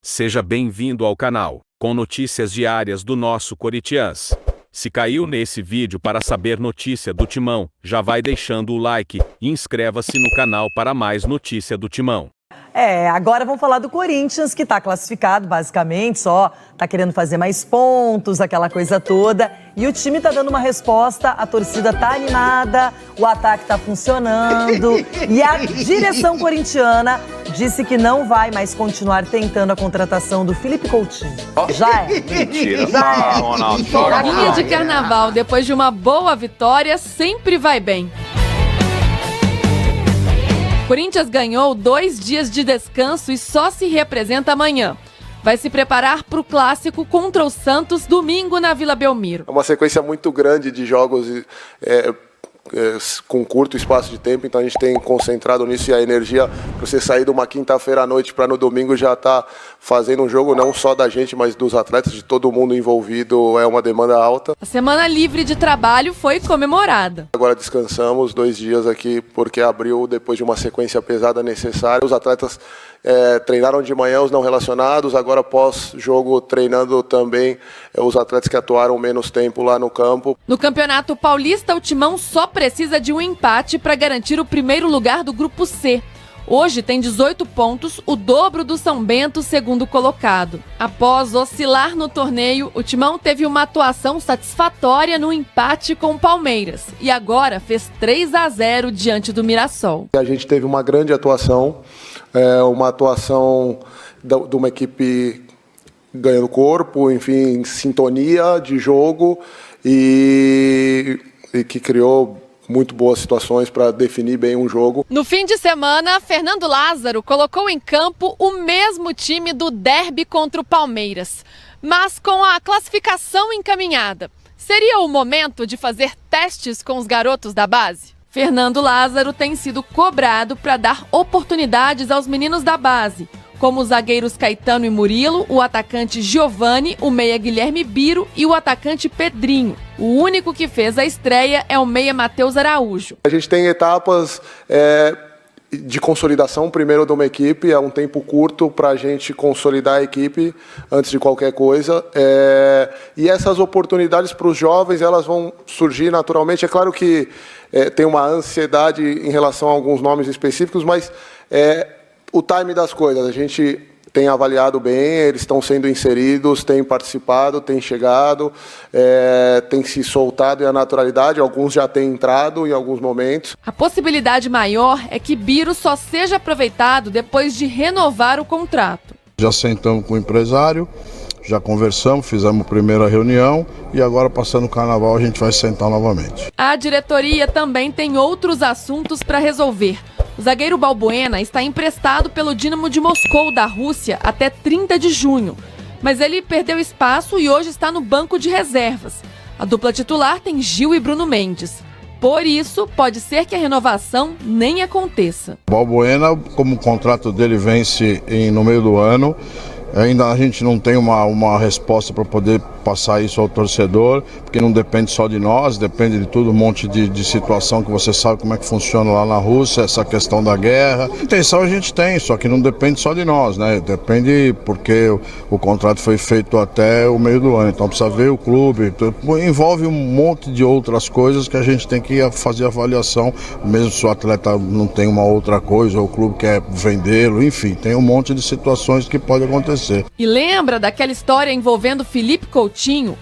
Seja bem-vindo ao canal, com notícias diárias do nosso Corinthians. Se caiu nesse vídeo para saber notícia do Timão, já vai deixando o like e inscreva-se no canal para mais notícia do Timão. Agora vamos falar do Corinthians, que está classificado basicamente, só está querendo fazer mais pontos, aquela coisa toda. E o time está dando uma resposta, a torcida está animada, o ataque está funcionando. E a direção corintiana disse que não vai mais continuar tentando a contratação do Felipe Coutinho. Já é. Mentira. Já é. Ronaldo. Folguinha de carnaval, depois de uma boa vitória, sempre vai bem. Corinthians ganhou 2 dias de descanso e só se representa amanhã. Vai se preparar para o clássico contra o Santos, domingo na Vila Belmiro. É uma sequência muito grande de jogos com curto espaço de tempo, então a gente tem concentrado nisso, e a energia para você sair de uma quinta-feira à noite para no domingo já estar fazendo um jogo não só da gente, mas dos atletas, de todo mundo envolvido, é uma demanda alta. A semana livre de trabalho foi comemorada. Agora descansamos 2 dias aqui porque abriu depois de uma sequência pesada necessária. Os atletas treinaram de manhã, os não relacionados, agora pós-jogo treinando também os atletas que atuaram menos tempo lá no campo. No Campeonato Paulista, o Timão só precisa de um empate para garantir o primeiro lugar do Grupo C. Hoje tem 18 pontos, o dobro do São Bento, segundo colocado. Após oscilar no torneio, o Timão teve uma atuação satisfatória no empate com o Palmeiras e agora fez 3-0 diante do Mirassol. A gente teve uma grande atuação, uma atuação de uma equipe ganhando corpo, enfim, em sintonia de jogo e que criou muito boas situações para definir bem um jogo. No fim de semana, Fernando Lázaro colocou em campo o mesmo time do derby contra o Palmeiras, mas com a classificação encaminhada. Seria o momento de fazer testes com os garotos da base? Fernando Lázaro tem sido cobrado para dar oportunidades aos meninos da base, como os zagueiros Caetano e Murilo, o atacante Giovani, o meia Guilherme Biro e o atacante Pedrinho. O único que fez a estreia é o meia Matheus Araújo. A gente tem etapas de consolidação primeiro de uma equipe, é um tempo curto para a gente consolidar a equipe antes de qualquer coisa. E essas oportunidades para os jovens, elas vão surgir naturalmente. É claro que tem uma ansiedade em relação a alguns nomes específicos, mas o time das coisas, a gente tem avaliado bem, eles estão sendo inseridos, têm participado, têm chegado, têm se soltado, e a naturalidade, alguns já têm entrado em alguns momentos. A possibilidade maior é que Biro só seja aproveitado depois de renovar o contrato. Já sentamos com o empresário, já conversamos, fizemos a primeira reunião e agora, passando o carnaval, a gente vai sentar novamente. A diretoria também tem outros assuntos para resolver. O zagueiro Balbuena está emprestado pelo Dinamo de Moscou, da Rússia, até 30 de junho. Mas ele perdeu espaço e hoje está no banco de reservas. A dupla titular tem Gil e Bruno Mendes. Por isso, pode ser que a renovação nem aconteça. Balbuena, como o contrato dele vence no meio do ano, ainda a gente não tem uma resposta para poder passar isso ao torcedor, porque não depende só de nós, depende de todo um monte de situação que você sabe como é que funciona lá na Rússia, essa questão da guerra. A intenção a gente tem, só que não depende só de nós, né? Depende porque o contrato foi feito até o meio do ano, então precisa ver o clube, envolve um monte de outras coisas que a gente tem que fazer avaliação, mesmo se o atleta não tem uma outra coisa, ou o clube quer vendê-lo, enfim, tem um monte de situações que podem acontecer. E lembra daquela história envolvendo Felipe Coutinho?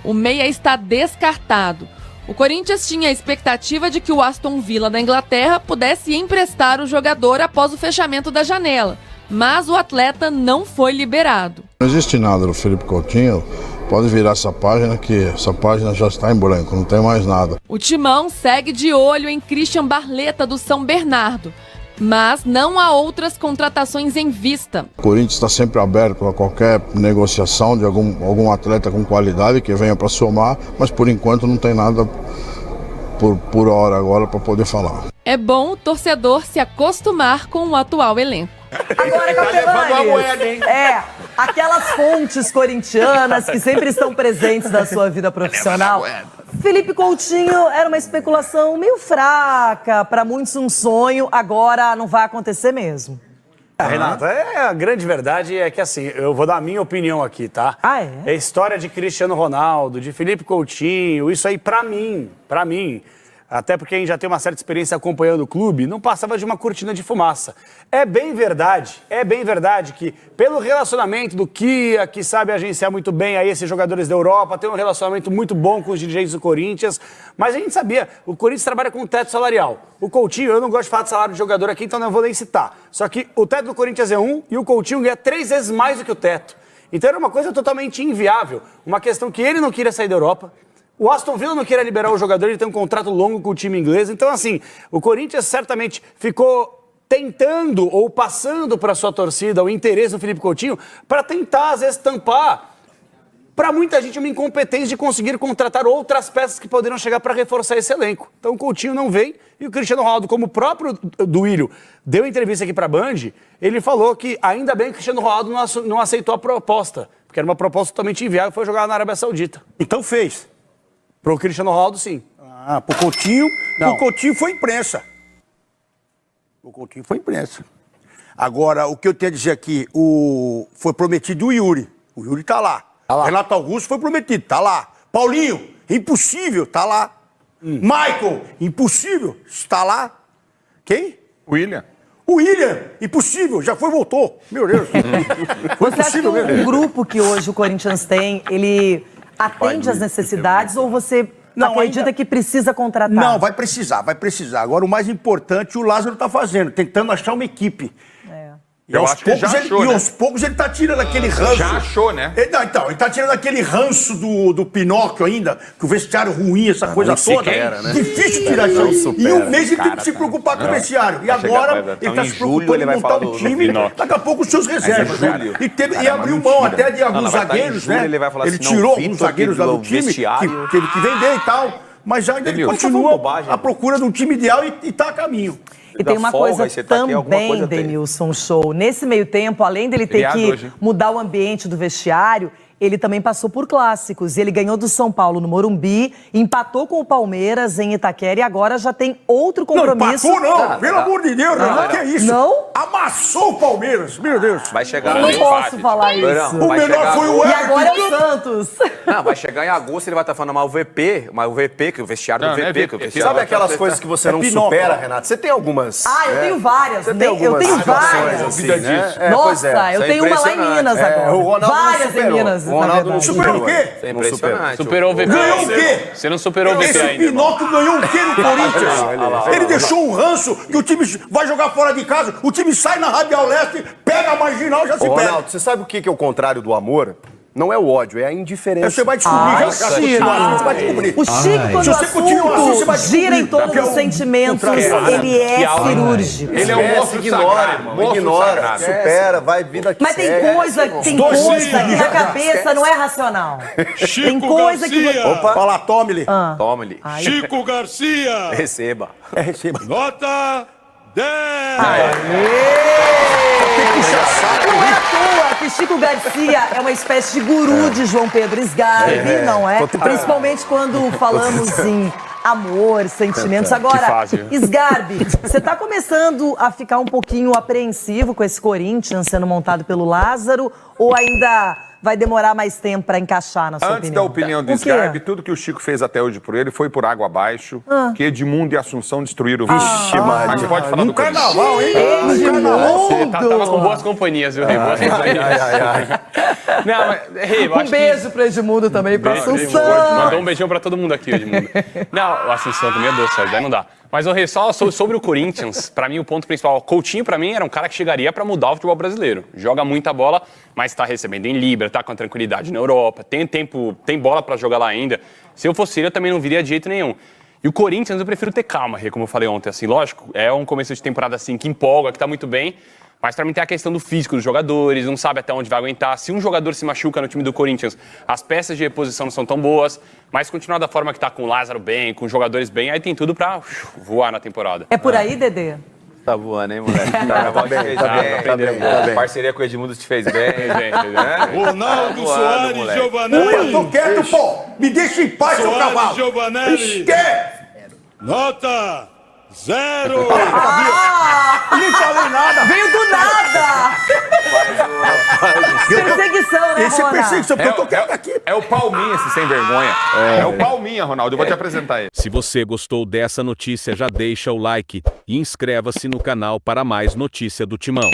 O meia está descartado. O Corinthians tinha a expectativa de que o Aston Villa da Inglaterra pudesse emprestar o jogador após o fechamento da janela, mas o atleta não foi liberado. Não existe nada do Felipe Coutinho, pode virar essa página, que essa página já está em branco, não tem mais nada. O Timão segue de olho em Christian Barleta, do São Bernardo, mas não há outras contratações em vista. O Corinthians está sempre aberto a qualquer negociação de algum atleta com qualidade que venha para somar, mas por enquanto não tem nada por hora agora para poder falar. É bom o torcedor se acostumar com o atual elenco. Agora, Capelanes, aquelas fontes corintianas que sempre estão presentes na sua vida profissional. Felipe Coutinho era uma especulação meio fraca, para muitos um sonho, agora não vai acontecer mesmo. Renato, a grande verdade é que, assim, eu vou dar a minha opinião aqui, tá? Ah, é? É história de Cristiano Ronaldo, de Felipe Coutinho, isso aí pra mim, até porque a gente já tem uma certa experiência acompanhando o clube, não passava de uma cortina de fumaça. É bem verdade que pelo relacionamento do Kia, que sabe agenciar muito bem aí esses jogadores da Europa, tem um relacionamento muito bom com os dirigentes do Corinthians, mas a gente sabia, o Corinthians trabalha com teto salarial. O Coutinho, eu não gosto de falar de salário de jogador aqui, então não vou nem citar. Só que o teto do Corinthians é 1 e o Coutinho ganha 3 vezes mais do que o teto. Então era uma coisa totalmente inviável, uma questão que ele não queria sair da Europa. O Aston Villa não queria liberar o jogador, ele tem um contrato longo com o time inglês. Então, assim, o Corinthians certamente ficou tentando ou passando para sua torcida o interesse do Felipe Coutinho para tentar, às vezes, tampar para muita gente uma incompetência de conseguir contratar outras peças que poderiam chegar para reforçar esse elenco. Então, o Coutinho não veio e o Cristiano Ronaldo, como o próprio Duílio deu entrevista aqui para a Band, ele falou que ainda bem que o Cristiano Ronaldo não aceitou a proposta, porque era uma proposta totalmente inviável e foi jogar na Arábia Saudita. Então fez. Pro Cristiano Ronaldo, sim. Ah, pro Coutinho, Não. o Coutinho foi imprensa. O Coutinho foi imprensa. Agora, o que eu tenho a dizer aqui, foi prometido o Yuri. O Yuri tá lá. Renato Augusto foi prometido, tá lá. Paulinho, impossível, tá lá. Michael, impossível, está lá. Quem? William. O William, impossível, já foi, voltou. Meu Deus. Foi Você acha que impossível o grupo que hoje o Corinthians tem, ele atende às necessidades ou você acredita que precisa contratar? Não, vai precisar. Agora, o mais importante, o Lázaro tá fazendo, tentando achar uma equipe. E Eu aos acho que já poucos achou, e né? aos poucos ele tá tirando aquele ranço. Já achou, né? Ele tá tirando aquele ranço do Pinóquio ainda, que o vestiário ruim, essa coisa toda. supera, né? Difícil tirar isso aí. Em um mês ele tem que se preocupar com o vestiário. E agora ele tá se preocupando em montar um time, daqui a pouco os seus reservas. Né? E abriu mão até de alguns zagueiros, né? Ele tirou alguns zagueiros lá do time que teve que vender e tal. Mas ainda ele continua à procura de um time ideal e tá a caminho. E tem uma coisa também, Denilson Show. Nesse meio tempo, além dele ter que mudar o ambiente do vestiário, ele também passou por clássicos. E ele ganhou do São Paulo no Morumbi, empatou com o Palmeiras em Itaquera e agora já tem outro compromisso. Não, empatou não! Pelo amor de Deus, que é isso? Não? Amassou o Palmeiras, meu Deus. Vai chegar. Eu não posso falar isso. O melhor foi o E agora é o Santos. Não, vai chegar em agosto, ele vai estar falando, mas o VP, que o vestiário do VP, que o vestiário... Sabe aquelas coisas que você não supera, Renato? Você tem algumas... Eu tenho várias. Você tem algumas eu tenho várias. assim, né? Nossa, eu tenho uma lá em Minas agora. O Ronaldo várias em Minas. O Ronaldo não superou o quê? É impressionante. Superou o VP. Ganhou o quê? Você não superou o VP Esse ainda. Pinóquio ganhou o quê no Corinthians? Ele deixou um ranço que o time vai jogar fora de casa, o time sai na Radial Leste, pega a marginal e já se perde. Ronaldo, você sabe o que é o contrário do amor? Não é o ódio, é a indiferença. Você vai descobrir, já você vai descobrir. O Chico, quando o assunto gira em torno dos sentimentos, ele é cirúrgico. Ele é um monstro sagrado. Ignora, supera, vai vida que Mas tem coisa que na cabeça não é racional. Tem coisa que... Opa, fala, tome-lhe. Tome-lhe. Chico Garcia. Receba. Receba. Nota 10. Não é à toa que Chico Garcia é uma espécie de guru de João Pedro Sgarbi, não é? Principalmente quando falamos em amor, sentimentos. Agora, Sgarbi, você tá começando a ficar um pouquinho apreensivo com esse Corinthians sendo montado pelo Lázaro ou ainda vai demorar mais tempo para encaixar, na sua opinião? Antes da opinião do Sgarbi, tudo que o Chico fez até hoje por ele foi por água abaixo, que Edmundo e Assunção destruíram o Vixe, Mas você pode falar do carnaval, hein? Edmundo! Tava com boas companhias, viu, Rei? Boas companhias. Não, mas, Rei, eu acho beijo pro Edmundo também, pra Assunção. Mandou um beijão pra todo mundo aqui, Edmundo. Não, o Assunção também é doce, daí não dá. Mas, Rei, só sobre o Corinthians, pra mim o ponto principal, Coutinho pra mim era um cara que chegaria pra mudar o futebol brasileiro. Joga muita bola, mas tá recebendo em Libra, tá com tranquilidade na Europa, tem tempo, tem bola pra jogar lá ainda. Se eu fosse ele, eu também não viria de jeito nenhum. E o Corinthians eu prefiro ter calma, Rei, como eu falei ontem, assim, lógico, é um começo de temporada assim que empolga, que tá muito bem, mas pra mim tem a questão do físico dos jogadores, não sabe até onde vai aguentar. Se um jogador se machuca no time do Corinthians, as peças de reposição não são tão boas, mas continuar da forma que tá com o Lázaro bem, com jogadores bem, aí tem tudo pra voar na temporada. É por aí, Dedê? Tá voando, hein, moleque? Tá bem. Parceria com o Edmundo te fez bem. Ronaldo Soares Giovanelli. Eu tô quieto, pô! Me deixa em paz, seu cavalo! Giovanelli. Esquece! Nota 0. Nem falei nada. Veio do nada! Perseguição, né, Esse é perseguição, porque eu tô quieto aqui. É o Palminha, esse sem vergonha. É o Palminha, Ronaldo. Eu vou te apresentar ele. Se você gostou dessa notícia, já deixa o like e inscreva-se no canal para mais notícia do Timão.